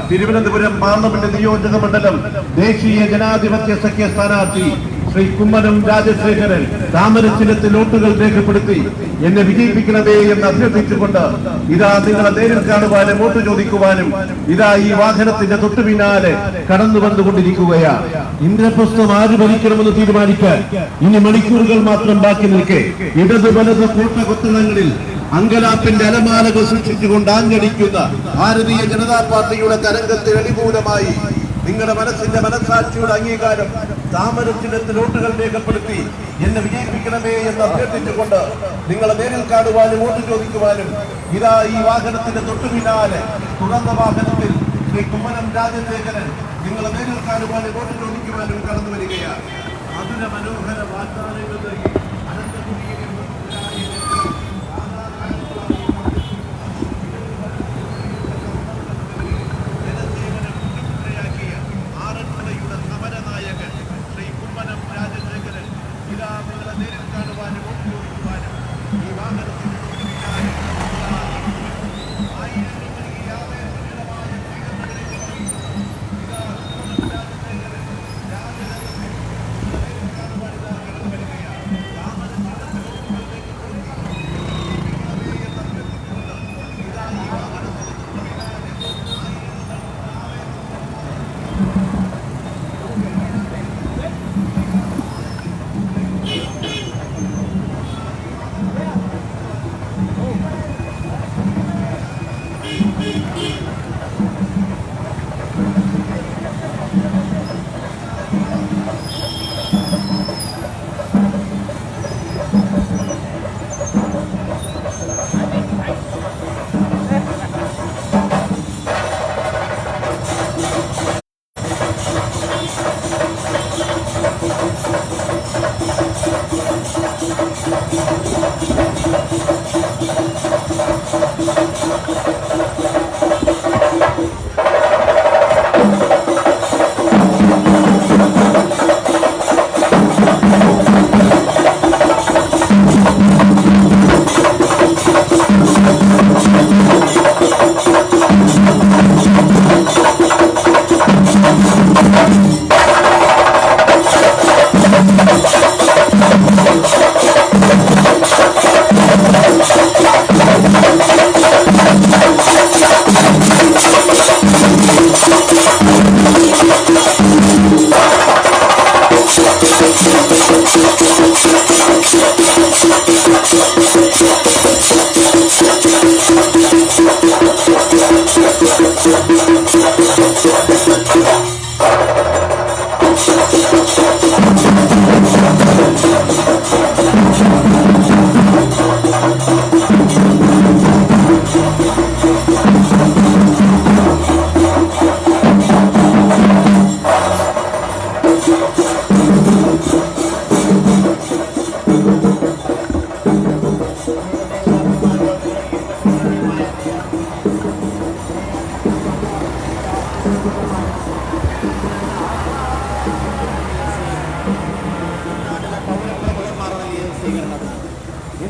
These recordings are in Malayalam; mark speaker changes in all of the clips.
Speaker 1: തിരുവനന്തപുരം പാർലമെന്റ് നിയോജക മണ്ഡലം ദേശീയ ജനാധിപത്യ സഖ്യ സ്ഥാനാർത്ഥി ശ്രീ കുമ്മനം രാജശേഖരൻ താമരച്ചിലത്തിൽ വോട്ടുകൾ രേഖപ്പെടുത്തി എന്നെ വിജയിപ്പിക്കണമേ എന്ന് അഭ്യർത്ഥിച്ചുകൊണ്ട് ഇതാ നിങ്ങളെ നേരിൽ കാണുവാനും വോട്ട് ചോദിക്കുവാനും ഇതാ ഈ വാഹനത്തിന്റെ തൊട്ടു പിന്നാലെ കടന്നു വന്നുകൊണ്ടിരിക്കുകയാണ്. ഇന്ദ്രപ്രസ്ഥം ആര് ഭരിക്കണമെന്ന് തീരുമാനിക്കാൻ ഇനി മണിക്കൂറുകൾ മാത്രം ബാക്കി നിൽക്കെ ഇടതു വലത് കൂട്ടകൊത്തളങ്ങളിൽ അങ്കലാപ്പിന്റെ അലമാലകൾ സൃഷ്ടിച്ചുകൊണ്ട് ആഞ്ഞടിക്കുന്ന ഭാരതീയ ജനതാ പാർട്ടിയുടെ തരംഗത്തിന് അനുകൂലമായി നിങ്ങളുടെ മനസ്സിന്റെ മനസാക്ഷിയുടെ അംഗീകാരം താമരച്ചിലത്തിൽ വോട്ടുകൾ രേഖപ്പെടുത്തി എന്നെ വിജയിപ്പിക്കണമേ എന്ന് അഭ്യർത്ഥിച്ചുകൊണ്ട് നിങ്ങളെ നേരിൽ കാണുവാനും വോട്ട് ചോദിക്കുവാനും ഇതാ ഈ വാഹനത്തിന്റെ തൊട്ടു പിന്നാലെ തുറന്ന വാഹനത്തിൽ ശ്രീ കുമ്മനം രാജശേഖരൻ നിങ്ങളെ നേരിൽ കാണുവാനും വോട്ട് ചോദിക്കുവാനും കടന്നു വരികയാണ്. മധുര മനോഹര വാഗ്ദാനങ്ങൾ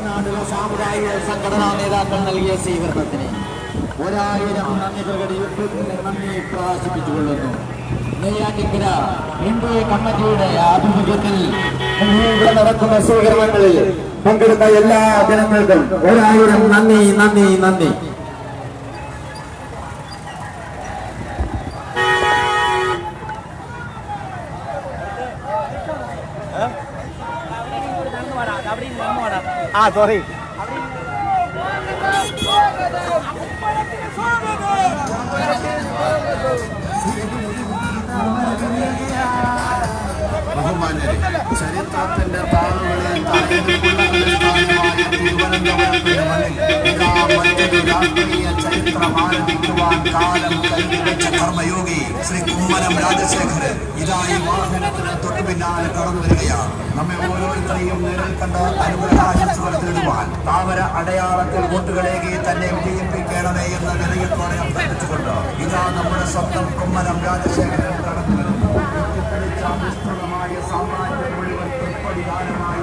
Speaker 1: നാട്ടിലെ സാമുദായിക സംഘടനാ നേതാക്കൾ നൽകിയ സ്വീകരണത്തിന് 1000 നന്ദി പ്രകാശിപ്പിച്ചുകൊള്ളുന്നു. നെയ്യാറ്റിൻകര ഹിന്ദു കമ്മിറ്റിയുടെ ആഭിമുഖ്യത്തിൽ ഇവിടെ നടക്കുന്ന സ്വീകരണങ്ങളിൽ പങ്കെടുത്ത എല്ലാ ജനങ്ങൾക്കും 1000 നന്ദി നന്ദി നന്ദി.
Speaker 2: സോറി
Speaker 3: ബഹുമാനരെ, ചരിത്രത്തിന്റെ താളുകളിൽ ചരിത്രം ആരംഭിക്കുവാൻ കാലം കൈവച്ച കർമ്മയോഗി ശ്രീ കുമ്മനം രാജശേഖരൻ ഇതായി വാഹനത്തിന് തൊട്ടു പിന്നാലെ കടന്നു വരികയാണ്. നമ്മെ ഓരോരുത്തരെയും നേരിൽ കണ്ട് അനുഗ്രഹാശംസകൾ തേടുവാൻ താമര അടയാളത്തിൽ വോട്ടുകളേകി തന്നെ വിജയിപ്പിക്കണമേ എന്ന നിലയത്തോടെ അഭ്യർത്ഥിച്ചുകൊണ്ട് ഇതാ നമ്മുടെ സ്വന്തം കുമ്മനം രാജശേഖരൻ കടന്നു വരുന്നു. വിസ്തൃതമായ സാമ്രാജ്യം മുഴുവൻ തൃപ്പടിദാനമായി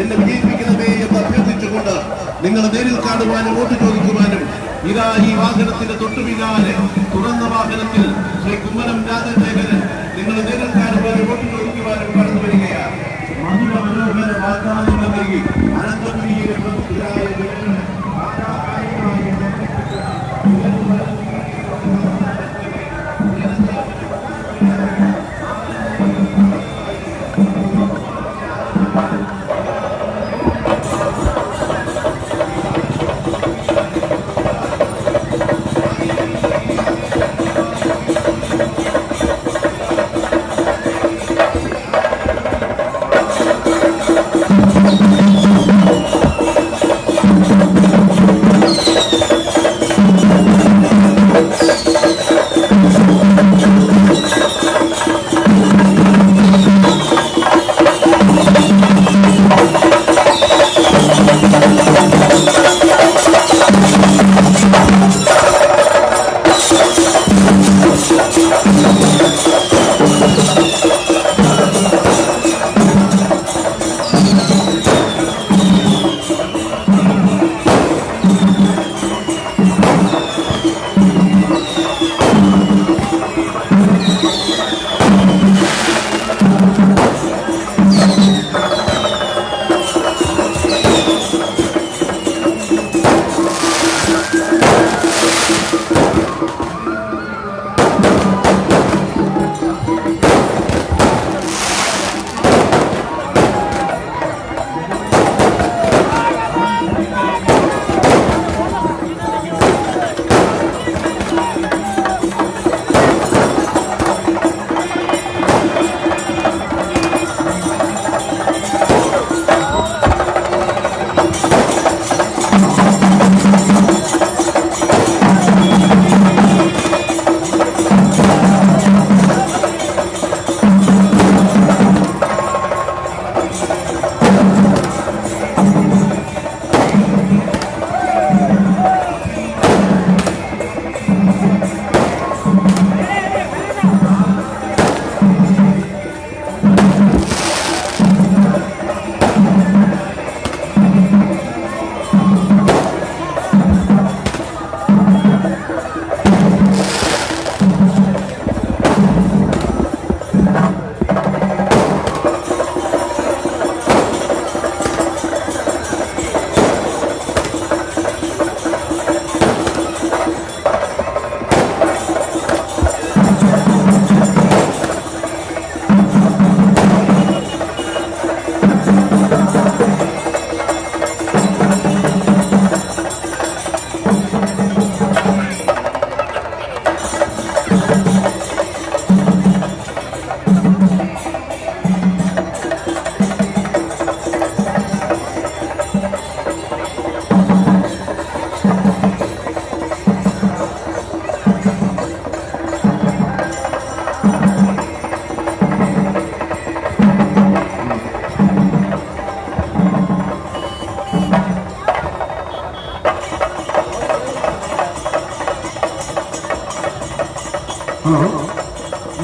Speaker 1: എന്നെ വിജയിപ്പിക്കണമേ എന്ന് അഭ്യർത്ഥിച്ചുകൊണ്ട് നിങ്ങൾ നേരിൽ കാണുവാനും വോട്ട് ചോദിക്കുവാനും ഇതാ ഈ വാഹനത്തിന്റെ തൊട്ടു പിന്നാലെ തുറന്ന വാഹനത്തിൽ ശ്രീ കുമ്മനം രാജശേഖരൻ നിങ്ങൾ നേരിൽ കാണുവാനും വോട്ട് ചോദിക്കുവാനും കടന്നു വരികയാണ്. മധുര മനോഹര വാഗ്ദാനങ്ങൾ നൽകി അനന്തപുരിയിലെ പ്രമുഖരായ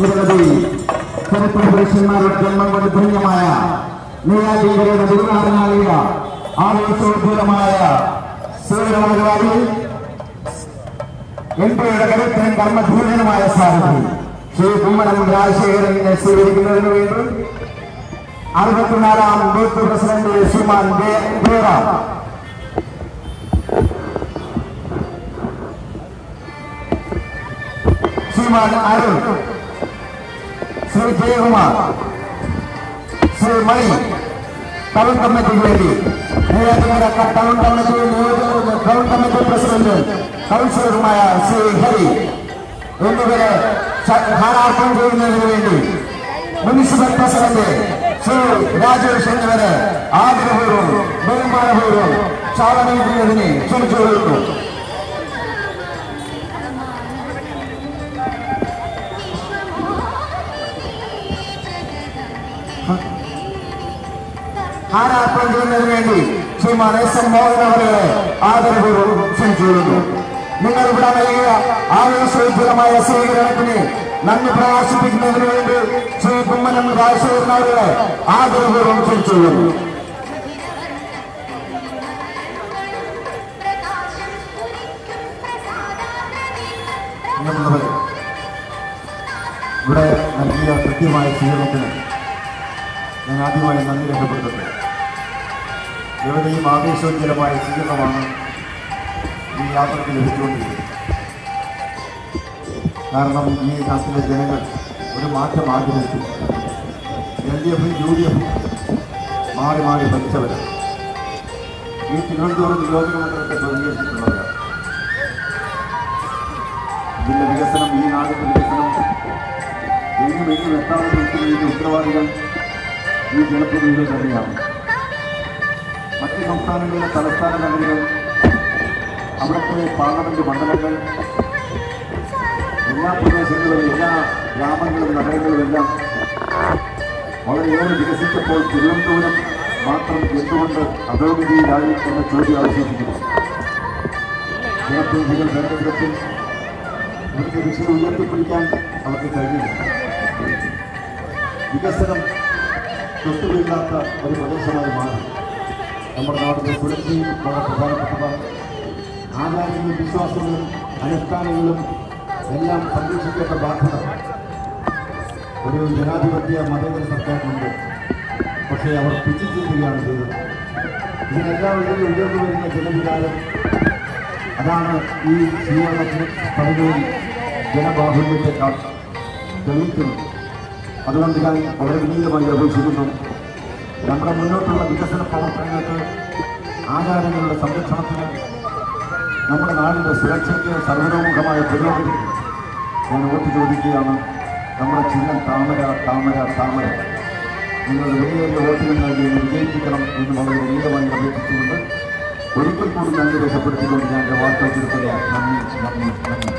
Speaker 2: നിരവധി ചരിത്ര പുരുഷന്മാരുടെ ജന്മം കൊണ്ട് ധന്യമായ നീരാജീവരുടെ തിരുനാളിനാളിക ആവേശോജ്വലമായ സേവനപരിപാടി എംപിയുടെ കരുത്തനും കർമ്മധൂരനുമായ സാരഥി ശ്രീ കുമ്മനം രാജശേഖരനെ സ്വീകരിക്കുന്നതിന് വേണ്ടി 64ാം booth president Shriman Jayaram, Shriman Arun, Shri Jayakumar, Shri Mani town കമ്മിറ്റിക്ക് വേണ്ടി ടൗൺ കമ്മിറ്റി പ്രസിഡന്റ് കൗൺസിലറുമായ ശ്രീ ഹരി എന്നിവരെ സ്ഥാനാർത്ഥം ചെയ്യുന്നതിന് വേണ്ടി മുനിസിപ്പൽ പ്രസിഡന്റ് ശ്രീ രാജേഷ് എന്നിവരെ ആദരപൂർവ്വം ബഹുമാനപൂർവ്വം സ്വാഗതം ചെയ്യുന്നതിന് ക്ഷണിച്ചുകൊള്ളുന്നു. സ്ഥാനാർത്ഥം ചെയ്യുന്നതിന് വേണ്ടി ശ്രീമാൻ എസ് എം മോഹൻ അവരെ ആദരപൂർവ്വം ക്ഷണിച്ചുകൊള്ളുന്നു. നിങ്ങൾ ഇവിടെ നൽകിയ ആവേശോജ്വലമായ സ്വീകരണത്തിന് നന്ദി പ്രകാശിപ്പിക്കുന്നതിന് വേണ്ടി ശ്രീ കുമ്മനം രാജശേഖരൻ അവരുടെ ആദരപൂർവ്വം ക്ഷണിച്ചുകൊള്ളുന്നു. ഇവിടെ നൽകിയ കൃത്യമായ സ്വീകരണത്തിന് ഞാൻ ആദ്യമായി നന്ദി രേഖപ്പെടുത്തുന്നു. എവിടെയും ആവേശോജ്വലമായ സ്വീകരണമാണ് ഈ യാത്രയ്ക്ക് ലഭിച്ചുകൊണ്ടിരിക്കുന്നത്. കാരണം ഈ നാട്ടിലെ ജനങ്ങൾ ഒരു മാറ്റം ആഗ്രഹിക്കുന്നു. LDF, UDF മാറി മാറി ഭരിച്ചവരാണ്. ഈ തിരുവനന്തപുരം നിയോജക മണ്ഡലത്തെ പ്രതികരിച്ചിട്ടുള്ളവരാണ്. ഇതിൻ്റെ വികസനം, ഈ നാടിൻ്റെ വികസനം എങ്ങും എത്താതെ നിൽക്കുന്നതിൻ്റെ ഉത്തരവാദികൾ ഈ ജനപ്രതിനിധികൾ തന്നെയാണ്. മറ്റ് സംസ്ഥാനങ്ങളിലെ തലസ്ഥാന നഗരികൾ, അവിടുത്തെ പാർലമെന്റ് മണ്ഡലങ്ങൾ, എല്ലാ പ്രദേശങ്ങളും, എല്ലാ ഗ്രാമങ്ങളും നഗരങ്ങളുമെല്ലാം വളരെയേറെ വികസിച്ചപ്പോൾ തിരുവനന്തപുരം മാത്രം എന്തുകൊണ്ട് അധോഗതിയിലായി എന്ന ചോദ്യം അവശേഷിക്കുന്നു. ജനപ്രതിനിധികൾ വേണ്ട വിധത്തിൽ അവർക്ക് വിഷയം ഉയർത്തിപ്പിടിക്കാൻ അവർക്ക് കഴിയില്ല. വികസനം തൊട്ടുവീഴാത്ത ഒരു പ്രദേശമായി മാറി. നമ്മുടെ നാടിൻ്റെ സുരക്ഷയും വളരെ പ്രധാനപ്പെട്ടതാണ്. ആചാരങ്ങളും വിശ്വാസങ്ങളും അനുഷ്ഠാനങ്ങളും എല്ലാം സംരക്ഷിക്കേണ്ട ബാധ്യത ഒരു ജനാധിപത്യ മതേതര സർക്കാരിനുണ്ട്. പക്ഷേ അവർ പിച്ചിച്ചിരിക്കുകയാണ് ചെയ്തത്. ഇതിനെല്ലാം ഉയർന്നു വരുന്ന ജനവികാരം അതാണ് ഈ സ്വീകരണത്തിന് പലരും ജനബാഹുല്യത്തെക്കാൾ തെളിയിക്കുന്നത്. അതുകൊണ്ട് ഞാൻ വളരെ വിനീതമായി അപേക്ഷിക്കുന്നു, നമ്മുടെ മുന്നോട്ടുള്ള വികസന പ്രവർത്തനങ്ങൾക്ക്, ആചാരങ്ങളുടെ സംരക്ഷണത്തിന്, നമ്മുടെ നാടിൻ്റെ സുരക്ഷയ്ക്ക് സർവതോമുഖമായ പുരോഗതി ഞാൻ വോട്ട് ചോദിക്കുകയാണ്. നമ്മുടെ ചിഹ്നം താമര, താമര, താമര. നിങ്ങൾ വലിയ വോട്ടുകൾ നൽകി വിജയിപ്പിക്കണം എന്ന് വളരെ വിനീതമായി അപേക്ഷിച്ചുകൊണ്ട് ഒരിക്കൽ കൂടി നന്ദി രേഖപ്പെടുത്തിക്കൊണ്ട് ഞാൻ എൻ്റെ വാർത്ത ചുരുക്കുന്നു. നന്ദി, നന്ദി, നന്ദി.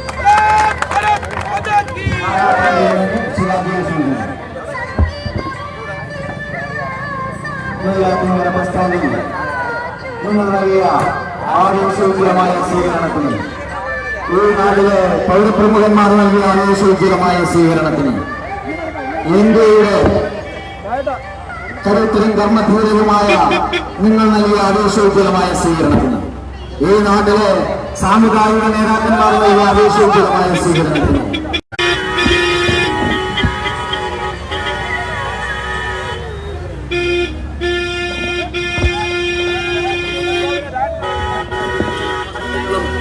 Speaker 2: നിങ്ങൾ നൽകിയ ആവേശോജ്വലമായ സ്വീകരണത്തിന്, ഈ നാട്ടിലെ പൗരപ്രമുഖന്മാർ നൽകിയ ആവേശോജ്വലമായ സ്വീകരണത്തിന്, ഇന്ത്യയുടെ കരുത്തരും കർമ്മധീരവുമായ നിങ്ങൾ നൽകിയ ആവേശോജ്വലമായ സ്വീകരണത്തിന്, ഈ നാട്ടിലെ സാമുദായിക നേതാക്കന്മാർ നൽകിയ ആവേശോജ്വലമായ സ്വീകരണത്തിന്,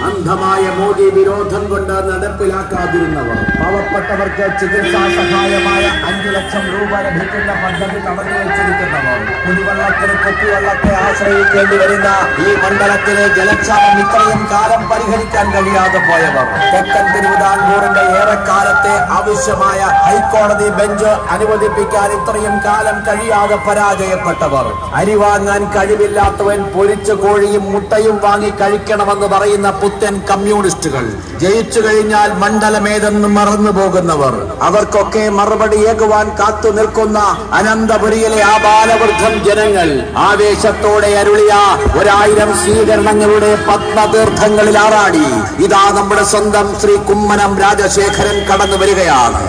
Speaker 3: അന്ധമായ മോദി വിരോധം കൊണ്ട് നടപ്പിലാക്കാതിരുന്നവർ, പാവപ്പെട്ടവർക്ക് ചികിത്സാ സഹായമായ 5 ലക്ഷം രൂപ ലഭിക്കുന്ന പദ്ധതി തടഞ്ഞു വെച്ചിരിക്കുന്നവർ, കുടിവെള്ളത്തിന് കുപ്പിവെള്ളത്തെ ആശ്രയിക്കേണ്ടി വരുന്ന ഈ മണ്ഡലത്തിലെ ജലക്ഷാമം ഇത്രയും കാലം പരിഹരിക്കാൻ കഴിയാതെ പോയവർ, തെക്കൻ തിരുവിതാംകൂറിന്റെ ഏറെക്കാലത്തെ ആവശ്യമായ ഹൈക്കോടതി ബെഞ്ച് അനുവദിപ്പിക്കാൻ ഇത്രയും കാലം കഴിയാതെ പരാജയപ്പെട്ടവർ, അരി വാങ്ങാൻ കഴിവില്ലാത്തവൻ പൊരിച്ച കോഴിയും മുട്ടയും വാങ്ങി കഴിക്കണമെന്ന് പറയുന്ന പുത്തൻ കമ്മ്യൂണിസ്റ്റുകൾ, ജയിച്ചു കഴിഞ്ഞാൽ മണ്ഡലമേതെന്ന് മറന്നു പോകുന്നവർ, അവർക്കൊക്കെ മറുപടിയേകുവാൻ കാത്തു നിൽക്കുന്ന അനന്തപുരിയിലെ ആ ബാലവൃദ്ധം ജനങ്ങൾ ആവേശത്തോടെ അരുളിയ 1000 സ്വീകരണങ്ങളുടെ പത്മതീർത്ഥങ്ങളിൽ ആറാടി ഇതാ നമ്മുടെ സ്വന്തം ശ്രീ കുമ്മനം രാജശേഖരൻ കടന്നു വരികയാണ്.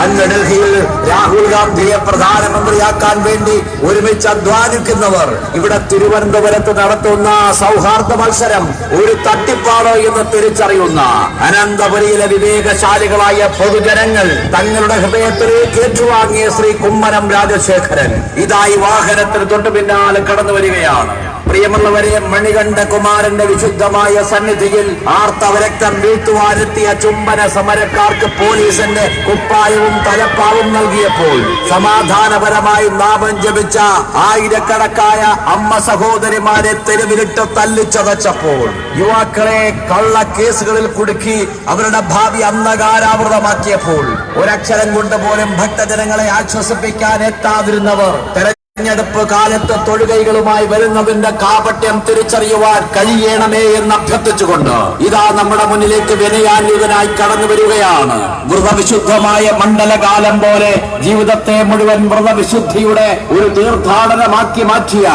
Speaker 3: അങ്ങ് ഡൽഹിയിൽ രാഹുൽ ഗാന്ധിയെ പ്രധാനമന്ത്രിയാക്കാൻ വേണ്ടി ഒരുമിച്ച് അധ്വാനിക്കുന്നവർ ഇവിടെ തിരുവനന്തപുരത്ത് നടത്തുന്ന സൗഹാർദ്ദ മത്സരം ഒരു തട്ടിപ്പാണോ എന്ന് തിരിച്ചറിയുന്ന അനന്തപുരിയിലെ വിവേകശാലികളായ പൊതുജനങ്ങൾ തങ്ങളുടെ ഹൃദയത്തിലേക്ക് ഏറ്റുവാങ്ങിയ ശ്രീ കുമ്മനം രാജശേഖരൻ ഇതായി വാഹനത്തിന് തൊട്ടു പിന്നാലെ കടന്നു വരികയാണ്. പ്രിയമുള്ളവരെ, മണികണ്ഠകുമാരന്റെ വിശുദ്ധമായ സന്നിധിയിൽ ആർത്തവരക്തം വീഴ്ത്തുവാനെത്തിയ ചുംബന സമരക്കാർക്ക് പോലീസിന്റെ കുപ്പായവും തലപ്പാവും നൽകിയപ്പോൾ സമാധാനപരമായി നാമം ജപിച്ച ആയിരക്കണക്കായ അമ്മ സഹോദരിമാരെ തെരുവിലിട്ട് തല്ലിച്ചതച്ചപ്പോൾ യുവാക്കളെ കള്ളക്കേസുകളിൽ കുടുക്കി അവരുടെ ഭാവി അന്ധകാരാവൃതമാക്കിയപ്പോൾ ഒരക്ഷരം കൊണ്ട് പോലും ഭക്തജനങ്ങളെ ആശ്വസിപ്പിക്കാൻ എത്താതിരുന്നവർ തെരഞ്ഞെടുപ്പ് കാലത്ത് തൊഴുകൈകളുമായി വരുന്നതിന്റെ കാപട്യം തിരിച്ചറിയുവാൻ കഴിയണമേ എന്ന് അഭ്യർത്ഥിച്ചുകൊണ്ട് ഇതാ നമ്മുടെ മുന്നിലേക്ക് വിനയാന്വിതനായി കടന്നു വരികയാണ്. വ്രതവിശുദ്ധമായ മണ്ഡലകാലം പോലെ ജീവിതത്തെ മുഴുവൻ വ്രതവിശുദ്ധിയുടെ ഒരു തീർത്ഥാടനമാക്കി മാറ്റിയ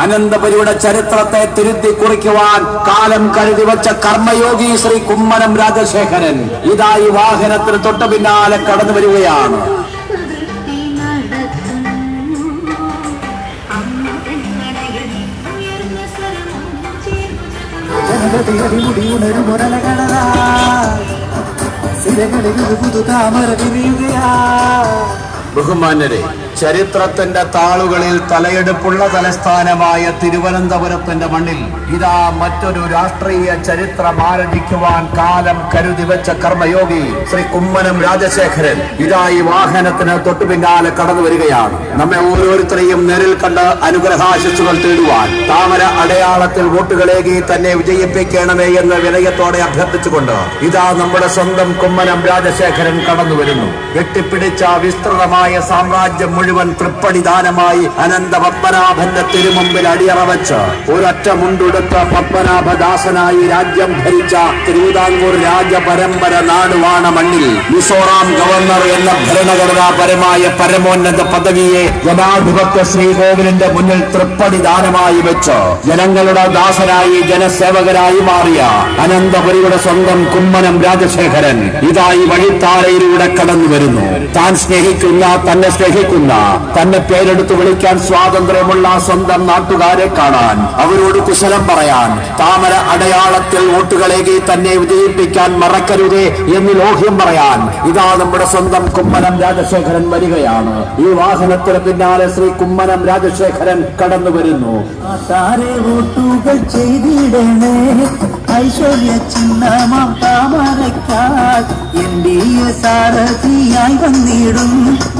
Speaker 3: അനന്തപുരിയുടെ ചരിത്രത്തെ തിരുത്തി കുറിക്കുവാൻ കാലം കരുതി വച്ച കർമ്മയോഗി ശ്രീ കുമ്മനം രാജശേഖരൻ ഇതാ ഈ വാഹനത്തിന് തൊട്ടു പിന്നാലെ കടന്നു വരികയാണ്.
Speaker 4: അടിമുടി ഉണരുമൊരലകളതാ സിരകളിൽ ഒരു പുതു താമര വിരിയുകയാ.
Speaker 3: ബഹുമാന്യരെ, ചരിത്രത്തിന്റെ താളുകളിൽ തലയെടുപ്പുള്ള തലസ്ഥാനമായ തിരുവനന്തപുരത്തിന്റെ മണ്ണിൽ ഇതാ മറ്റൊരു രാഷ്ട്രീയ ചരിത്രം ആരംഭിക്കുവാൻ കാലം കരുതി വെച്ച കർമ്മയോഗി ശ്രീ കുമ്മനം രാജശേഖരൻ ഇതാ ഈ വാഹനത്തിന് തൊട്ടു പിന്നാലെ കടന്നു വരികയാണ്. നമ്മെ ഓരോരുത്തരെയും നേരിൽ കണ്ട് അനുഗ്രഹാശിസുകൾ തേടുവാൻ താമര അടയാളത്തിൽ വോട്ടുകളേകി തന്നെ വിജയിപ്പിക്കണമേ എന്ന് വിനയത്തോടെ അഭ്യർത്ഥിച്ചുകൊണ്ട് ഇതാ നമ്മുടെ സ്വന്തം കുമ്മനം രാജശേഖരൻ കടന്നു വരുന്നു. വെട്ടിപ്പിടിച്ച വിസ്തൃതമായ സാമ്രാജ്യം മുഴുവൻ തൃപ്പടിദാനമായി അനന്ത പത്മനാഭന്റെ തിരുമുമ്പിൽ അടിയറ വെച്ച് ഒരൊറ്റ മുണ്ടുടുത്ത പത്മനാഭദാസനായി രാജ്യം ഭരിച്ച തിരുവിതാംകൂർ രാജപരമ്പര നാടുവാണ മണ്ണിൽ മിസോറാം ഗവർണർ എന്ന ഭരണഘടനാപരമായ പരമോന്നത പദവിയെ ജനാധിപത്യ ശ്രീകോവിലിന്റെ മുന്നിൽ തൃപ്പടിദാനമായി വെച്ച് ജനങ്ങളുടെ ദാസനായി ജനസേവകരായി മാറിയ അനന്തപുരിയുടെ സ്വന്തം കുമ്മനം രാജശേഖരൻ ഇതായി വഴിത്താരയിലൂടെ കടന്നു വരുന്നു. താൻ സ്നേഹിക്കുന്ന, തന്നെ സ്നേഹിക്കുന്ന, തന്നെ പേരെടുത്ത് വിളിക്കാൻ സ്വാതന്ത്ര്യമുള്ള സ്വന്തം നാട്ടുകാരെ കാണാൻ, അവരോട് കുശലം പറയാൻ, താമര അടയാളത്തിൽ വോട്ടുകളേകി തന്നെ വിജയിപ്പിക്കാൻ മറക്കരുതേ എന്ന് ലോഹ്യം പറയാൻ ഇതാ നമ്മുടെ സ്വന്തം കുമ്മനം രാജശേഖരൻ വരികയാണ്. ഈ വാഹനത്തിന് പിന്നാലെ ശ്രീ കുമ്മനം രാജശേഖരൻ കടന്നു വരുന്നു.
Speaker 4: വോട്ടുകൾ ചെയ്തിടണേ ഐശ്വര്യ ചിഹ്നമാം താമരയ്ക്കാൽ എൻഡിഎ സാരഥിയായി വന്നിടും.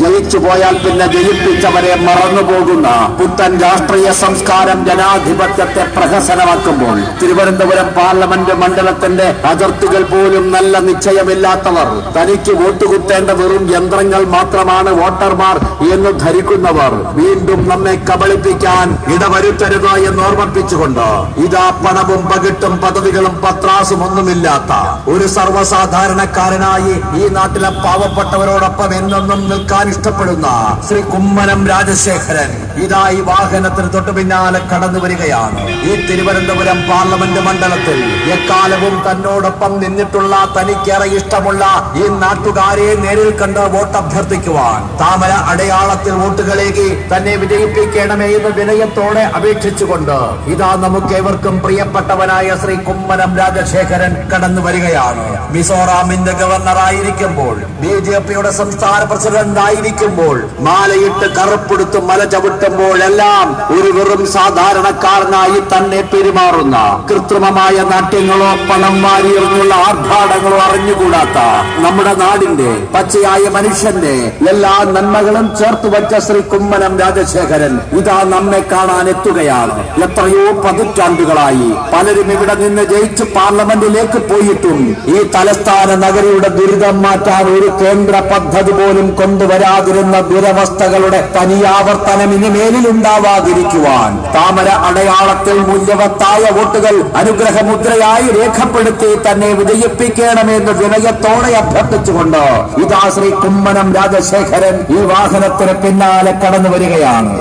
Speaker 3: ജയിച്ചു പോയാൽ പിന്നെ ജയിപ്പിച്ചവരെ മറന്നുപോകുന്ന പുത്തൻ രാഷ്ട്രീയ സംസ്കാരം ജനാധിപത്യത്തെ പ്രഹസനമാക്കുമ്പോൾ തിരുവനന്തപുരം പാർലമെന്റ് മണ്ഡലത്തിന്റെ അതിർത്തികൾ പോലും നല്ല നിശ്ചയമില്ലാത്തവർ, തനിക്ക് വോട്ടുകുത്തേണ്ട വെറും യന്ത്രങ്ങൾ മാത്രമാണ് വോട്ടർമാർ എന്ന് ധരിക്കുന്നവർ വീണ്ടും നമ്മെ കബളിപ്പിക്കാൻ ഇടവരുത്തരുത് എന്ന് ഓർമ്മിപ്പിച്ചുകൊണ്ട് ഇതാ പണവും പകിട്ടും പദവികളും പത്രാസും ഒന്നുമില്ലാത്ത ഒരു സർവ്വസാധാരണക്കാരനായി ഈ നാട്ടിലെ പാവപ്പെട്ടവരോടൊപ്പം എന്നെന്നും നിൽക്കാൻ ഇഷ്ടപ്പെടുന്ന ശ്രീ കുമ്മനം രാജശേഖരൻ ഇതാ ഈ വാഹനത്തിന് തൊട്ടു പിന്നാലെ കടന്നു വരികയാണ്. ഈ തിരുവനന്തപുരം പാർലമെന്റ് മണ്ഡലത്തിൽ എക്കാലവും തന്നോടൊപ്പം നിന്നിട്ടുള്ള, തനിക്കേറെ ഇഷ്ടമുള്ള ഈ നാട്ടുകാരെ നേരിൽ കണ്ട് വോട്ട് അഭ്യർത്ഥിക്കുവാൻ താമര അടയാളത്തിൽ വോട്ടുകളേകി തന്നെ വിജയിപ്പിക്കണമേ എന്ന് വിനയത്തോടെ അപേക്ഷിച്ചുകൊണ്ട് ഇതാ നമുക്കേവർക്കും പ്രിയപ്പെട്ടവനായ ശ്രീ കുമ്മനം രാജശേഖരൻ കടന്നു വരികയാണ്. മിസോറാമിന്റെ ഗവർണർ ആയിരിക്കുമ്പോൾ, BJPയുടെ സംസ്ഥാന പ്രസിഡന്റ് ആയിരിക്കുമ്പോൾ, മാലയിട്ട് കറുപ്പെടുത്ത് മല ചവിട്ടുമ്പോഴെല്ലാം ഒരു വെറും സാധാരണക്കാരനായി തന്നെ പെരുമാറുന്ന, കൃത്രിമമായ നാട്യങ്ങളോ പണം വാരിയെറിഞ്ഞുള്ള ആർഭാടങ്ങളോ അറിഞ്ഞുകൂടാത്ത നമ്മുടെ നാടിന്റെ പച്ചയായ മനുഷ്യന്റെ എല്ലാ നന്മകളും ചേർത്ത് വച്ച ശ്രീ കുമ്മനം രാജശേഖരൻ ഇതാ നമ്മെ കാണാൻ എത്തുകയാണ്. എത്രയോ പതിറ്റാണ്ടുകളായി പലരും ഇവിടെ നിന്ന് ജയിച്ച് പാർലമെന്റിലേക്ക് പോയിട്ടും ഈ തലസ്ഥാന നഗരിയുടെ ദുരിതം മാറ്റാൻ ഒരു കേന്ദ്ര പദ്ധതി പോലും കൊണ്ടുവരാതിരുന്ന ദുരവസ്ഥകളുടെ തനിയാവർത്തനം ഇനിമേലിൽ ഉണ്ടാവാതിരിക്കുവാൻ താമര അടയാളത്തിൽ മൂല്യവത്തായ വോട്ടുകൾ അനുഗ്രഹമുദ്രയായി രേഖപ്പെടുത്തി തന്നെ വിജയിപ്പിക്കണമെന്ന് വിനയത്തോടെ അഭ്യർത്ഥിച്ചുകൊണ്ട് ഇതാ ശ്രീ കുമ്മനം രാജശേഖരൻ ഈ വാഹനത്തിന് പിന്നാലെ കടന്നു വരികയാണ്.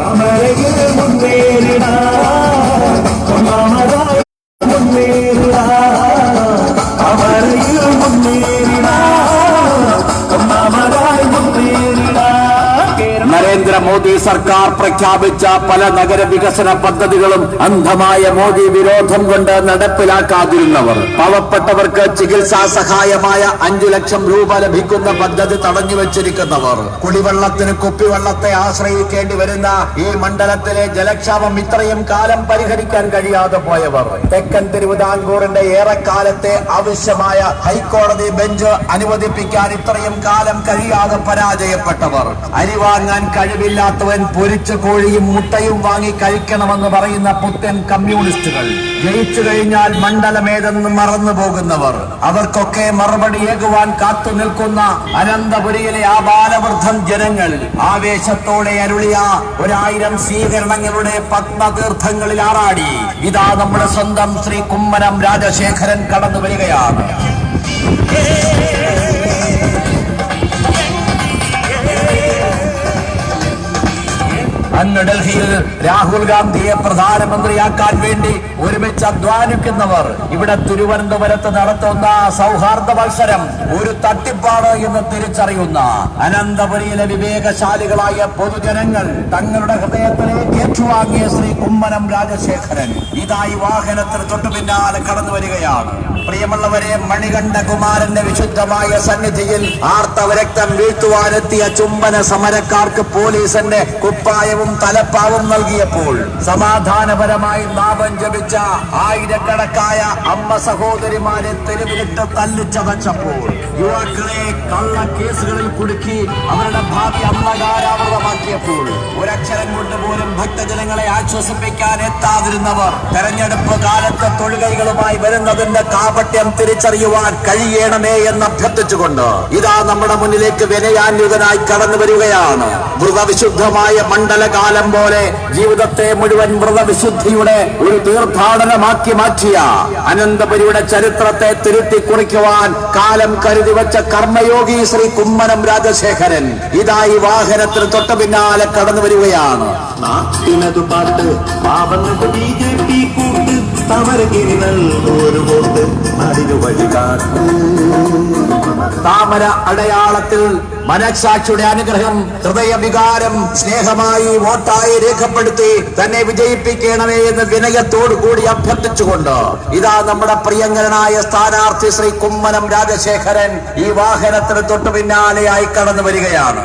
Speaker 3: നരേന്ദ്രമോദി സർക്കാർ പ്രഖ്യാപിച്ച പല നഗര വികസന പദ്ധതികളും അന്ധമായ മോദി വിരോധം കൊണ്ട് നടപ്പിലാക്കാതിരുന്നവർ, പാവപ്പെട്ടവർക്ക് ചികിത്സാ സഹായമായ 5 ലക്ഷം രൂപ ലഭിക്കുന്ന പദ്ധതി തടഞ്ഞുവെച്ചിരിക്കുന്നവർ, കുടിവെള്ളത്തിന് കുപ്പിവെള്ളത്തെ ആശ്രയിക്കേണ്ടി വരുന്ന ഈ മണ്ഡലത്തിലെ ജലക്ഷാമം ഇത്രയും കാലം പരിഹരിക്കാൻ കഴിയാതെ പോയവർ, തെക്കൻ തിരുവിതാംകൂറിന്റെ ഏറെക്കാലത്തെ ആവശ്യമായ ഹൈക്കോടതി ബെഞ്ച് അനുവദിപ്പിക്കാൻ ഇത്രയും കാലം കഴിയാതെ പരാജയപ്പെട്ടവർ, അരി വാങ്ങാൻ കഴിവില്ലാത്തവൻ പൊരിച്ച കോഴിയും മുട്ടയും വാങ്ങി കഴിക്കണമെന്ന് പറയുന്ന പുത്തൻ കമ്മ്യൂണിസ്റ്റുകൾ, ജയിച്ചു കഴിഞ്ഞാൽ മണ്ഡലമേതെന്ന് മറന്നു പോകുന്നവർ, അവർക്കൊക്കെ മറുപടിയേകുവാൻ കാത്തു നിൽക്കുന്ന അനന്തപുരിയിലെ ആ ബാലവൃദ്ധം ജനങ്ങൾ ആവേശത്തോടെ അരുളിയ 1000 സ്വീകരണങ്ങളുടെ പത്മതീർത്ഥങ്ങളിൽ ആറാടി ഇതാ നമ്മുടെ സ്വന്തം ശ്രീ കുമ്മനം രാജശേഖരൻ കടന്നു വരികയാണ്. അങ്ങ് ഡൽഹിയിൽ രാഹുൽ ഗാന്ധിയെ പ്രധാനമന്ത്രിയാക്കാൻ വേണ്ടി ഒരുമിച്ച് അധ്വാനിക്കുന്നവർ ഇവിടെ തിരുവനന്തപുരത്ത് നടത്തുന്ന സൗഹാർദ്ദ മത്സരം ഒരു തട്ടിപ്പാണ് എന്ന് തിരിച്ചറിയുന്ന അനന്തപുരിയിലെ വിവേകശാലികളായ പൊതുജനങ്ങൾ തങ്ങളുടെ ഹൃദയത്തിലേക്ക് ഏറ്റുവാങ്ങിയ ശ്രീ കുമ്മനം രാജശേഖരൻ ഇതായി വാഹനത്തിന് തൊട്ടു പിന്നാലെ കടന്നു വരികയാണ്. പ്രിയമുള്ളവരെ, മണികണ്ഠകുമാരന്റെ വിശുദ്ധമായ സന്നിധിയിൽ ആർത്തവ രക്തം വീഴ്ത്തുവാനെത്തിയ ചുംബന സമരക്കാർക്ക് പോലീസിന്റെ കുപ്പായവും തലപ്പാവും നൽകിയപ്പോൾ സമാധാനപരമായി നാമം ജപിച്ച ആയിരക്കണക്കായ അമ്മ സഹോദരിമാരെ തെരുവിലിട്ട് തല്ലിച്ചതച്ചപ്പോൾ യുവാക്കളെ കള്ള കേസുകളിൽ കുടുക്കി അവരുടെ ഭാവി അന്ധകാരാവൃതമാക്കിയപ്പോൾ ഒരക്ഷരം കൊണ്ട് പോലും ഭക്തജനങ്ങളെ ആശ്വസിപ്പിക്കാൻ എത്താതിരുന്നവർ തെരഞ്ഞെടുപ്പ് കാലത്ത് തൊഴുകൈകളുമായി വരുന്നതിന്റെ കാപട്യം തിരിച്ചറിയുവാൻ കഴിയണമേ എന്ന് അഭ്യർത്ഥിച്ചുകൊണ്ട് ഇതാ നമ്മുടെ മുന്നിലേക്ക് വിനയാന്വിതനായി കടന്നു വരികയാണ്. വ്രതവിശുദ്ധമായ മണ്ഡലകാലം പോലെ ജീവിതത്തെ മുഴുവൻ വ്രതവിശുദ്ധിയുടെ ഒരു തീർത്ഥാടനമാക്കി മാറ്റിയ അനന്തപുരിയുടെ ചരിത്രത്തെ തിരുത്തി കുറിക്കുവാൻ കാലം കരുതി വെച്ച കർമ്മയോഗി ശ്രീ കുമ്മനം രാജശേഖരൻ ഇതായി വാഹനത്തിന് തൊട്ടു പിന്നാലെ കടന്നു വരികയാണ്.
Speaker 4: നാട്ടിനതു പാട്ട് പാവങ്ങൾക്ക് BJP കൂട്ട് തമരഗിരി നല്ലൊരു വോട്ട് നാടിനു വഴികാട്ട്.
Speaker 3: താമര അടയാളത്തിൽ മനസാക്ഷിയുടെ അനുഗ്രഹം ഹൃദയവികാരം സ്നേഹമായി വോട്ടായി രേഖപ്പെടുത്തി തന്നെ വിജയിപ്പിക്കണമേ എന്ന് വിനയത്തോടു കൂടി അഭ്യർത്ഥിച്ചുകൊണ്ട് ഇതാ നമ്മുടെ പ്രിയങ്കരനായ സ്ഥാനാർത്ഥി ശ്രീ കുമ്മനം രാജശേഖരൻ ഈ വാഹനത്തിന് തൊട്ടു പിന്നാലെയായി കടന്നു വരികയാണ്.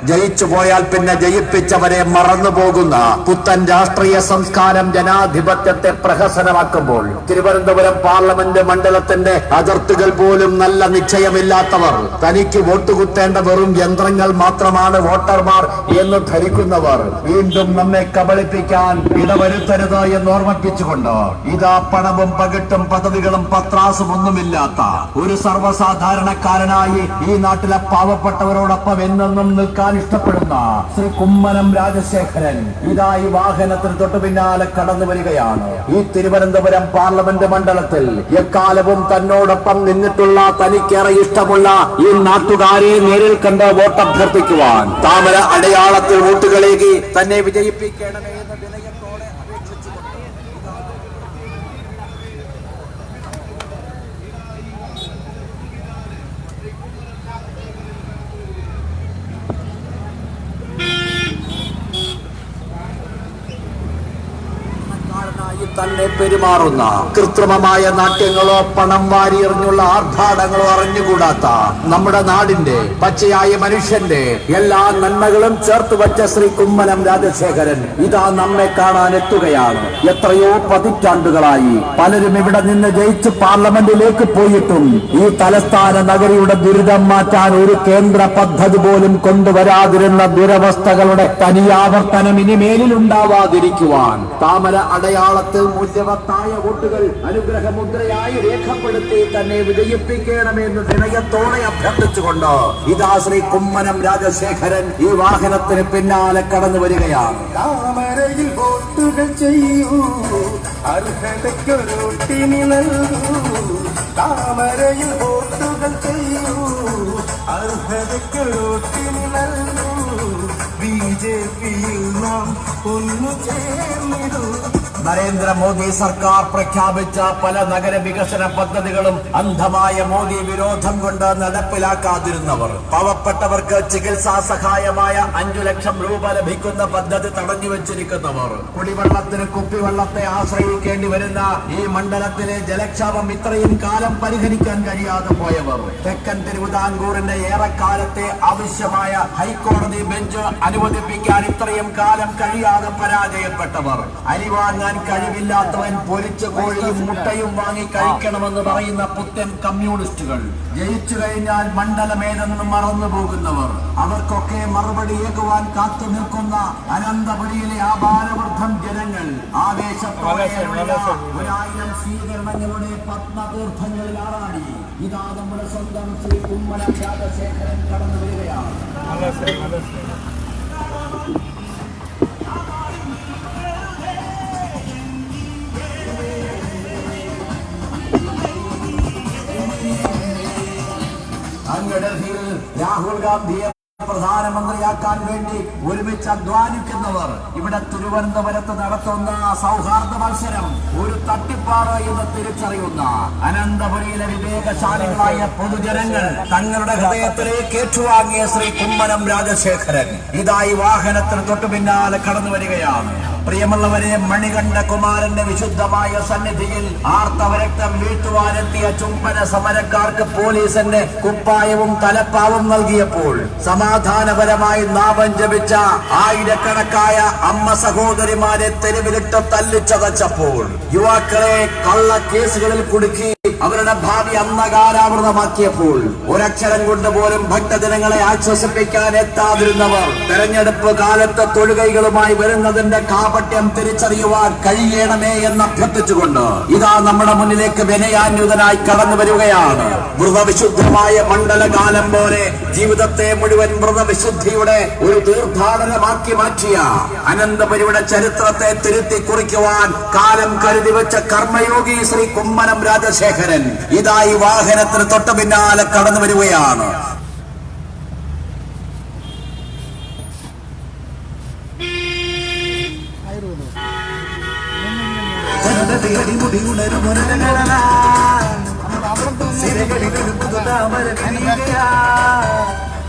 Speaker 3: ജയിച്ചു പോയാൽ പിന്നെ ജയിപ്പിച്ചവരെ മറന്നുപോകുന്ന പുത്തൻ രാഷ്ട്രീയ സംസ്കാരം ജനാധിപത്യത്തെ പ്രഹസനമാക്കുമ്പോൾ തിരുവനന്തപുരം പാർലമെന്റ് മണ്ഡലത്തിന്റെ അതിർത്തികൾ പോലും നല്ല നിശ്ചയമില്ലാത്തവർ തനിക്ക് വോട്ട് കുത്തേണ്ട വെറും യന്ത്രങ്ങൾ മാത്രമാണ് വോട്ടർമാർ എന്ന് ധരിക്കുന്നവർ വീണ്ടും നമ്മെ കബളിപ്പിക്കാൻ ഇടവരുത്തരുത് എന്ന് ഓർമ്മിപ്പിച്ചുകൊണ്ട് ഇതാ പണവും പകിട്ടും പദവികളും പത്രാസും ഒന്നുമില്ലാത്ത ഒരു സർവ്വസാധാരണക്കാരനായി ഈ നാട്ടിലെ പാവപ്പെട്ടവരോടൊപ്പം എന്നെന്നും നിൽക്കാൻ ഇഷ്ടപ്പെടുന്ന ശ്രീ കുമ്മനം രാജശേഖരൻ ഇതായി വാഹനത്തിന് തൊട്ടു പിന്നാലെ കടന്നു വരികയാണ്. ഈ തിരുവനന്തപുരം പാർലമെന്റ് മണ്ഡലത്തിൽ എക്കാലവും തന്നോടൊപ്പം നിന്നിട്ടുള്ള തനിക്കേറെ ഇഷ്ടമുള്ള ഈ നാട്ടുകാരെ നേരിൽ കണ്ട് വോട്ടഭ്യർത്ഥിക്കുവാൻ താമര അടയാളത്തിൽ വോട്ടുകളേകി തന്നെ വിജയിപ്പിക്കണമേ എന്ന വിനയത്തോടെ അപേക്ഷിച്ചുകൊണ്ട് തന്നെ പെരുമാറുന്ന കൃത്രിമമായ നാട്യങ്ങളോ പണം വാരിയെറിഞ്ഞുള്ള ആർഭാടങ്ങളോ അറിഞ്ഞുകൂടാത്ത നമ്മുടെ നാടിന്റെ പച്ചയായ മനുഷ്യന്റെ എല്ലാ നന്മകളും ചേർത്ത് വച്ച ശ്രീ കുമ്മനം രാജശേഖരൻ ഇതാ നമ്മെ കാണാൻ എത്തുകയാണ്. എത്രയോ പതിറ്റാണ്ടുകളായി പലരും ഇവിടെ നിന്ന് ജയിച്ച് പാർലമെന്റിലേക്ക് പോയിട്ടും ഈ തലസ്ഥാന നഗരിയുടെ ദുരിതം മാറ്റാൻ ഒരു കേന്ദ്ര പദ്ധതി പോലും കൊണ്ടുവരാതിരുന്ന ദുരവസ്ഥകളുടെ തനിയാവർത്തനം ഇനിമേലിൽ ഉണ്ടാവാതിരിക്കുവാൻ താമര അടയാളത്തിൽ മൂല്യവത്തായ വോട്ടുകൾ അനുഗ്രഹമുദ്രയായി രേഖപ്പെടുത്തി തന്നെ വിജയിപ്പിക്കണമെന്ന് വിനയത്തോടെ അഭ്യർത്ഥിച്ചുകൊണ്ട് ഇതാ ശ്രീ കുമ്മനം രാജശേഖരൻ ഈ വാഹനത്തിന് പിന്നാലെ കടന്നു വരികയാണ്.
Speaker 4: താമരയിൽ വോട്ടുകൾ ചെയ്യൂ, അർഹതയ്ക്കൊരുട്ടിനി നൽകൂ. താമരയിൽ വോട്ടുകൾ ചെയ്യൂ, അർഹതയ്ക്കൊരുട്ടിനി നൽകൂ. BJPയിൽ നാം ഒന്നു ചേർന്നിടൂ.
Speaker 3: നരേന്ദ്രമോദി സർക്കാർ പ്രഖ്യാപിച്ച പല നഗര വികസന പദ്ധതികളും അന്ധമായ മോദി വിരോധം കൊണ്ട് നടപ്പിലാക്കാതിരുന്നവർ, പാവപ്പെട്ടവർക്ക് ചികിത്സാ സഹായമായ 5 ലക്ഷം രൂപ ലഭിക്കുന്ന പദ്ധതി തടഞ്ഞുവെച്ചിരിക്കുന്നവർ, കുടിവെള്ളത്തിന് കുപ്പിവെള്ളത്തെ ആശ്രയിക്കേണ്ടി വരുന്ന ഈ മണ്ഡലത്തിലെ ജലക്ഷാമം ഇത്രയും കാലം പരിഹരിക്കാൻ കഴിയാതെ പോയവർ, തെക്കൻ തിരുവിതാംകൂറിന്റെ ഏറെക്കാലത്തെ ആവശ്യമായ ഹൈക്കോടതി ബെഞ്ച് അനുവദിപ്പിക്കാൻ ഇത്രയും കാലം കഴിയാതെ പരാജയപ്പെട്ടവർ, അരിവാങ്ങാൻ കഴിവില്ലാത്തവൻ പൊരിച്ച കോഴിയും മുട്ടയും വാങ്ങി കഴിക്കണമെന്ന് പറയുന്ന പുത്തൻ കമ്മ്യൂണിസ്റ്റുകൾ, ജയിച്ചു കഴിഞ്ഞാൽ മണ്ഡലമേതെന്ന് മറന്നു പോകുന്നവർ, അവർക്കൊക്കെ മറുപടിയേക്കുവാൻ കാത്തു നിൽക്കുന്ന അനന്തപുരിയിലെ ആഭാരവൃദ്ധം ജനങ്ങൾ ആവേശത്തോടെ 1000 സ്വീകരണങ്ങളുടെ പത്മതീർത്ഥങ്ങളിൽ ആറാടി ഇതാ നമ്മുടെ സ്വന്തം ശ്രീ കുമ്മനം രാജശേഖരൻ കടന്നു വരികയാണ്. അങ്ങ് ഡൽഹിയിൽ രാഹുൽ ഗാന്ധിയെ പ്രധാനമന്ത്രിയാക്കാൻ വേണ്ടി ഒരുമിച്ച് അധ്വാനിക്കുന്നവർ ഇവിടെ തിരുവനന്തപുരത്ത് നടത്തുന്ന സൗഹാർദ്ദ മത്സരം ഒരു തട്ടിപ്പാണ് എന്ന് തിരിച്ചറിയുന്ന അനന്തപുരിയിലെ വിവേകശാലികളായ പൊതുജനങ്ങൾ തങ്ങളുടെ ഹൃദയത്തിലേക്ക് ഏറ്റുവാങ്ങിയ ശ്രീ കുമ്മനം രാജശേഖരൻ ഇതായി വാഹനത്തിന് തൊട്ടു പിന്നാലെ കടന്നു വരികയാണ്. പ്രിയമുള്ളവരെ, മണികണ്ഠ കുമാരന്റെ വിശുദ്ധമായ സന്നിധിയിൽ ആർത്തവരക്തം വീഴ്ത്തുവാനെത്തിയ ചുംബന സമരക്കാർക്ക് പോലീസിന്റെ കുപ്പായവും തലപ്പാവും നൽകിയപ്പോൾ സമാധാനപരമായി നാമം ജപിച്ച ആയിരക്കണക്കായ അമ്മ സഹോദരിമാരെ തെരുവിലിട്ട് തല്ലിച്ചതച്ചപ്പോൾ യുവാക്കളെ കള്ള കേസുകളിൽ കുടുക്കി അവരുടെ ഭാവി അന്നകാരാവൃതമാക്കിയപ്പോൾ ഒരക്ഷരം കൊണ്ട് പോലും ഭക്തജനങ്ങളെ ആശ്വസിപ്പിക്കാൻ എത്താതിരുന്നവർ തെരഞ്ഞെടുപ്പ് കാലത്ത് തൊഴുകൈകളുമായി വരുന്നതിന്റെ കാപട്യം തിരിച്ചറിയുവാൻ കഴിയണമേ എന്ന് അഭ്യർത്ഥിച്ചുകൊണ്ട് ഇതാ നമ്മുടെ മുന്നിലേക്ക് വിനയാന്യുതനായി കടന്നു വരികയാണ്. വ്രതവിശുദ്ധമായ മണ്ഡലകാലം പോലെ ജീവിതത്തെ മുഴുവൻ വ്രതവിശുദ്ധിയുടെ ഒരു തീർത്ഥാടനമാക്കി മാറ്റിയ അനന്തപുരിയുടെ ചരിത്രത്തെ തിരുത്തി കുറിക്കുവാൻ കാലം കരുതി വെച്ച കർമ്മയോഗി ശ്രീ കുമ്മനം രാജശേഖരൻ ഇതായി വാഹനത്തിന് തൊട്ടു പിന്നാലെ കടന്നു വരികയാണ്.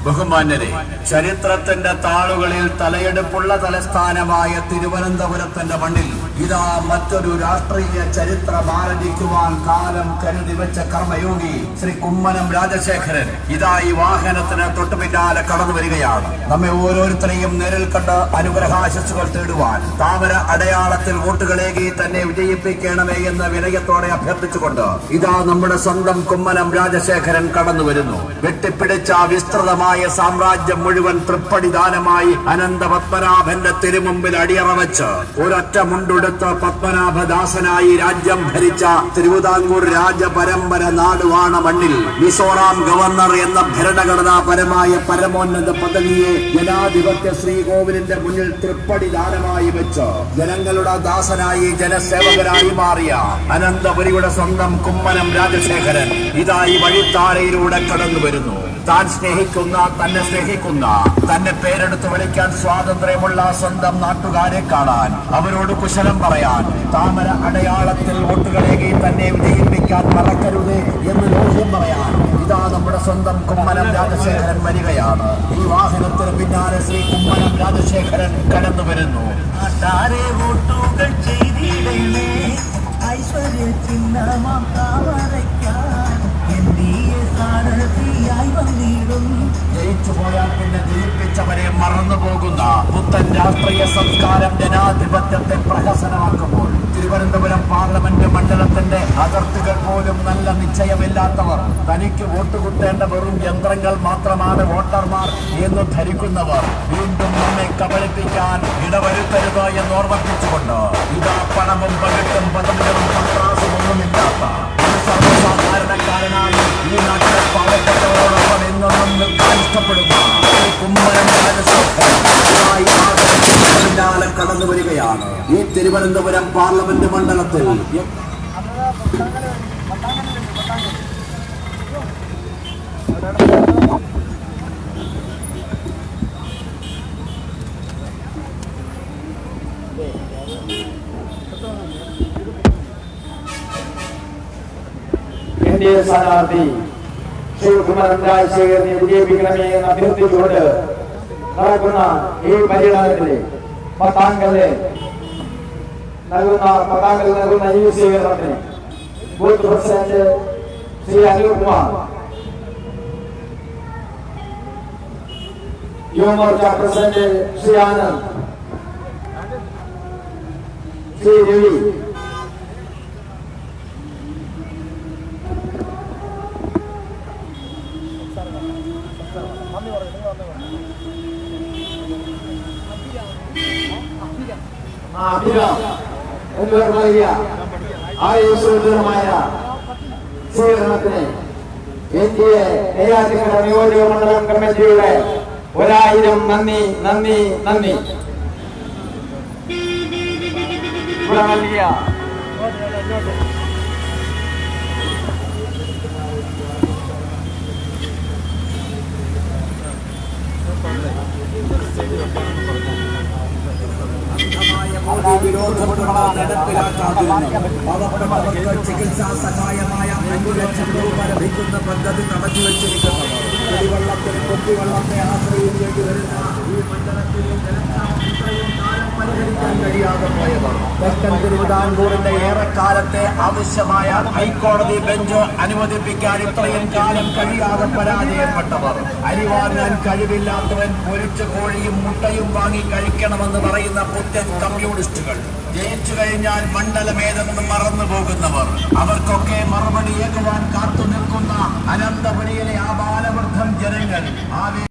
Speaker 3: ബഹുമാന്യരെ, ചരിത്രത്തിന്റെ താളുകളിൽ തലയെടുപ്പുള്ള തലസ്ഥാനമായ തിരുവനന്തപുരത്തിന്റെ മണ്ണിൽ ഇതാ മറ്റൊരു രാഷ്ട്രീയ ചരിത്രം ആരംഭിക്കുവാൻ കാലം കരുതി വെച്ച കർമ്മയോഗി ശ്രീ കുമ്മനം രാജശേഖരൻ ഇതാ ഈ വാഹനത്തിന് തൊട്ടു പിന്നാലെ കടന്നു വരികയാണ്. നമ്മെ ഓരോരുത്തരെയും നേരിൽ കണ്ട് അനുഗ്രഹാശസ്സുകൾ തേടുവാൻ താമര അടയാളത്തിൽ വോട്ടുകളേകി തന്നെ വിജയിപ്പിക്കണമേ എന്ന് വിനയത്തോടെ അഭ്യർത്ഥിച്ചുകൊണ്ട് ഇതാ നമ്മുടെ സ്വന്തം കുമ്മനം രാജശേഖരൻ കടന്നു വരുന്നു. വെട്ടിപ്പിടിച്ച വിസ്തൃതമായ സാമ്രാജ്യം മുഴുവൻ തൃപ്പടിദാനമായി അനന്ത പത്മനാഭന്റെ തിരുമുമ്പിൽ അടിയറ വെച്ച് ഒരൊറ്റ മുണ്ടെടുത്ത് പത്മനാഭദാസനായി രാജ്യം ഭരിച്ച തിരുവിതാംകൂർ രാജപരമ്പര നാടുവാണ മണ്ണിൽ മിസോറാം ഗവർണർ എന്ന ഭരണഘടനാപരമായ പരമോന്നത പദവിയെ ജനാധിപത്യ ശ്രീകോവിലിന്റെ മുന്നിൽ തൃപ്പടിദാനമായി വെച്ച് ജനങ്ങളുടെ ദാസനായി ജനസേവകരായി മാറിയ അനന്തപുരിയുടെ സ്വന്തം കുമ്മനം രാജശേഖരൻ ഇതായി വഴിത്താരയിലൂടെ കടന്നു വരുന്നു. താൻ സ്നേഹിക്കുന്ന, തന്നെ സ്നേഹിക്കുന്ന, തന്നെ പേരെടുത്ത് വിളിക്കാൻ സ്വാതന്ത്ര്യമുള്ള സ്വന്തം നാട്ടുകാരെ കാണാൻ, അവരോട് കുശലം പറയാൻ, താമര അടയാളത്തിൽ വോട്ടുകളേകി തന്നെ വിജയിപ്പിക്കാൻ മറക്കരുത് എന്ന് ലോഹ്യം പറയാൻ ഇതാ നമ്മുടെ സ്വന്തം കുമ്മനം രാജശേഖരൻ വരികയാണ്. ഈ വാഹനത്തിന് പിന്നാലെ ശ്രീ കുമ്മനം രാജശേഖരൻ കടന്നു വരുന്നു.
Speaker 4: നാട്ടാരെ വോട്ടുകൾ ചെയ്തിടണേ, ഐശ്വര്യ ചിഹ്നമാം താമരയ്ക്കാൻ സാരഥിയായി വന്നിടും.
Speaker 3: ജയിച്ചു പോയാൽ പിന്നെ ജയിപ്പിച്ചവരെ മറന്നു പോകുന്ന പുത്തൻ രാഷ്ട്രീയ സംസ്കാരം ജനാധിപത്യത്തെ പ്രഹസനമാക്കുമ്പോൾ തിരുവനന്തപുരം പാർലമെന്റ് മണ്ഡലത്തിന്റെ അതിർത്തികൾ പോലും നല്ല നിശ്ചയമില്ലാത്തവർ, തനിക്ക് വോട്ട് കുത്തേണ്ട വെറും യന്ത്രങ്ങൾ മാത്രമാണ് വോട്ടർമാർ എന്ന് ധരിക്കുന്നവർ വീണ്ടും നമ്മെ കബളിപ്പിക്കാൻ ഇടവരുത്തരുത് എന്ന് ഓർമ്മിപ്പിച്ചുകൊണ്ട് ഇതാ പണവും പകിട്ടും പദവികളും പത്രാസുമൊന്നുമില്ലാത്ത സർവ്വസാധാരണക്കാരനായി ഈ നാട്ടിലെ പാവപ്പെട്ടവരോടൊപ്പം എന്നും നിൽക്കാൻ ഇഷ്ടപ്പെടുന്ന കുമ്മനം രാജശേഖരൻ കടന്നു വരികയാണ്. ഈ തിരുവനന്തപുരം പാർലമെന്റ് മണ്ഡലത്തിൽ
Speaker 2: സ്ഥാനാർത്ഥി ശ്രീ കുമ്മനം രാജശേഖരനെ വിജയിപ്പിക്കണമേ എന്ന് അഭ്യർത്ഥിച്ചുകൊണ്ട് നടക്കുന്ന ഈ പര്യടനത്തിലെ പത്താംഗങ്ങളെ നൽകുന്ന ഈ സ്വീകരണത്തിന് booth president Shri Anilkumar, Yuvamorcha president Shri Anand, Shri Ravi, എന്നിവർ നൽകിയ ആയുസ്സുമായ സ്വീകരണത്തിന് NDA നെയ്യാറ്റിൻകര നിയോജക മണ്ഡലം കമ്മിറ്റിയുടെ 1000 നന്ദി നന്ദി നന്ദി. ഇവിടെ നൽകിയ
Speaker 3: മോദി വിരോധം കൊണ്ട് നടപ്പിലാക്കാതിരുന്നു പാവപ്പെട്ടവർക്ക് ചികിത്സാ സഹായമായ 5 ലക്ഷം രൂപ ലഭിക്കുന്ന പദ്ധതി നടത്തിവെച്ചിരിക്കുന്നത് കുടിവെള്ളത്തിന് കുപ്പിവെള്ളത്തെ ആശ്രയിക്കേണ്ടി വരുന്ന ഈ മണ്ഡലത്തിലെ ജനക്ഷാമം ഇത്രയും കാലം പരിഹരിക്കാൻ കഴിയാതെ പോയവർ തെക്കൻ തിരുവിതാംകൂറിന്റെ ഏറെക്കാലത്തെ ആവശ്യമായ ഹൈക്കോടതി ബെഞ്ച് അനുവദിപ്പിക്കാൻ ഇത്രയും കാലം കഴിയാതെ പരാജയപ്പെട്ടവർ അരി വാങ്ങാൻ കഴിവില്ലാത്തവൻ പൊരിച്ച കോഴിയും മുട്ടയും വാങ്ങി കഴിക്കണമെന്ന് പറയുന്ന പുത്തൻ കമ്മ്യൂണിസ്റ്റുകൾ ജയിച്ചു കഴിഞ്ഞാൽ മണ്ഡലമേതെന്ന് മറന്നു പോകുന്നവർ അവർക്കൊക്കെ മറുപടിയേക്കുവാൻ കാത്തു നിൽക്കുന്ന അനന്തപുരിയിലെ ആ ബാലവൃദ്ധം ജനങ്ങൾ